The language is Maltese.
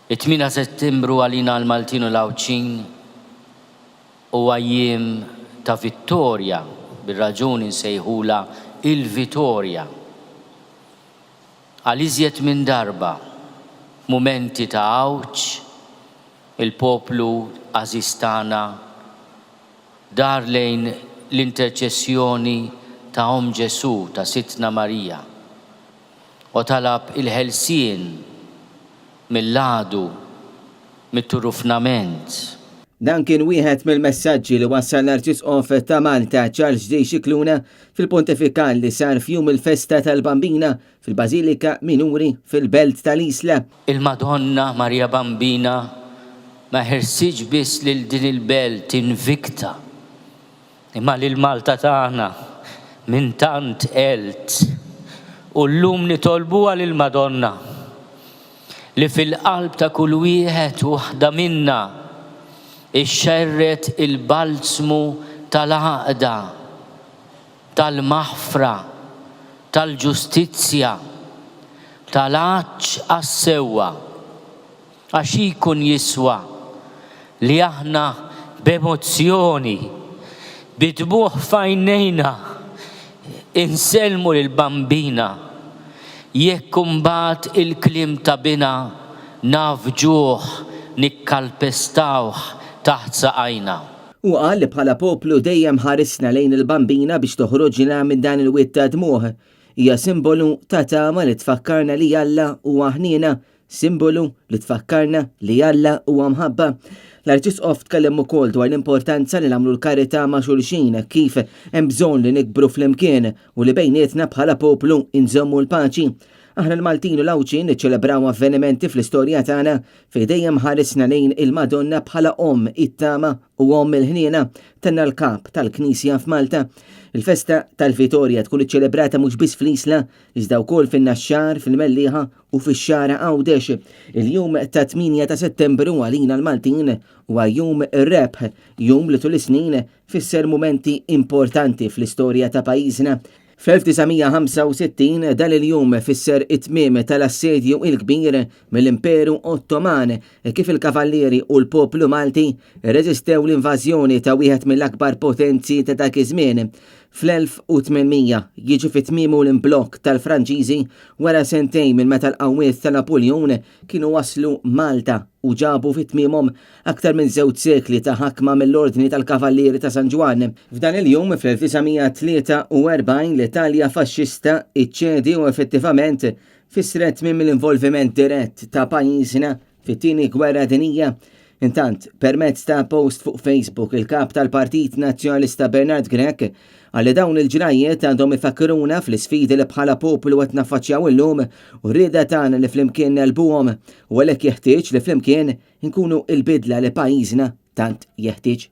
8 Settembru għalina l-Maltin u l-Awċin huwa jiem ta' vittorja, bir-raġuni nsejħula il-Vitorja. Għal iżjed minn darba, mumenti ta' għawċ, il-poplu Għażistana dar lejn l-interċessjoni ta' Ġesu ta' Sitna Marija u talab il-ħelsien mill-għadu, mit-turufnament. Dan kien wieħed mill-messaġġi li wassal l-Arċisqof ta' Malta Charles J. Scicluna fil-pontifikal li sar f'jum il-festa tal-Bambina fil-Bażilika Minuri fil-Belt tal-Isla. Il-Madonna Marija Bambina ma ħersitx biss lil din il-belt invikta, imma lil Malta tagħna minn tant elt. U llum nitolbuha lil Madonna li fil-qalb ta' kull wieħed waħda minna ixxerret il-balzmu tal-għaqda, tal-maħfra, tal-ġustizzja, tal-għaġġ għas-sewwa, għax jkun jiswa li aħna b'emozzjoni, bidmuħ f'għajnejna inselmu lill-Bambina jekk imbagħad il-kliem ta' bina nafġuh nikkalpestawh taħt saqajna. U qal li bħala poplu dejjem ħarisna lejn il-Bambina biex toħroġna minn dan il-witt ta' dmuħ. Hija simbolu ta' tama li tfakkarna li Alla huwa ħniena, simbolu li tfakkarna li Alla huwa mħabba. L-Arċisqof tkellem ukoll dwar l-importanza li nagħmlu l-karità ma' xulxin kif hemm bżonn li nikbru flimkien u li bejnietna bħala poplu inżommu l-paċi. Aħna l-Maltin u l-Awċin niċċelebraw avvenimenti fl-istorja tagħna fejn dejjem ħaresna lejn il-Madonna bħala it-tama u il-ħniena tanna l-kap tal-Knisja f'Malta. Il-festa tal-Vitorja tkun iċċelebrata mhux biss fl-Isla, iżda wkoll fin-Naxxar, fil-Mellieħa u fix-Xara Għawdex. Il-jum ta' 8 ta' Settembru għalina l-Maltin huwa jum ir-rebħ, jum li tul is-snin fisser mumenti importanti fl-istorja ta' pajjiżna. Fl-1965 dan il-jum fisser it-tmiem tal-assedju il-kbir mill-Imperu Ottoman kif il-kavallieri u l-poplu Malti reżistew l-invażjoni ta' wieħed mill-akbar potenzi ta' dak iż-żmien. Fl-1800 jiġi fit-tmiemu l-imblokk tal-Franċiżi wara sentejn minn meta l-qawwiet ta' Napoleon kienu waslu Malta u ġabu fit-tmiemhom aktar minn 2 sekli ta' ħakma mill-Ordni tal-Kavallieri ta' San Ġwan. F'dan il-jum fl-1943 l-Italja faxxista iċċedi u effettivament fissret minn l-involviment dirett ta' pajjiżna fit-tieni gwerra dinjija. Intant, permezz ta' post fuq Facebook, il-kap tal-Partit Nazzjonalista Bernard Grech għalli dawn il-ġrajiet għandhom ifakkaruna fl-isfidi li bħala poplu qed naffaċċjaw illum u rrieda tagħna li flimkien nelbuhom u għalhekk jeħtieġ li flimkien inkunu l-bidla li pajjiżna tant jeħtieġ.